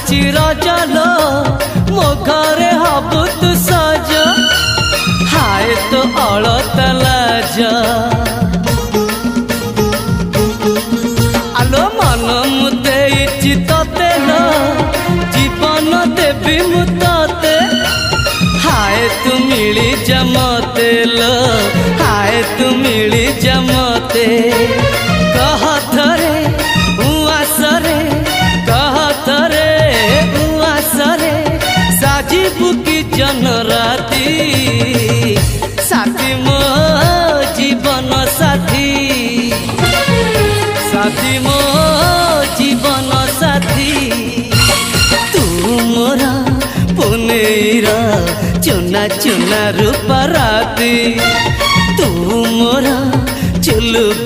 आसुची रजलो मो घरे हबु तू सज हाय तो अलता लाज आलो मन मुते तते लो जीवन देवी मुते हाय तू मिली जमते लो हाय तू मिली जमते कह थरे उआसरे कह थरे उआसरे साजिबु की जन राती साथी मो जीवन साथी साथी मो जीवन साथी तू मोरा पुनेरा चुना चुना रूप राती तू मोरा चुलु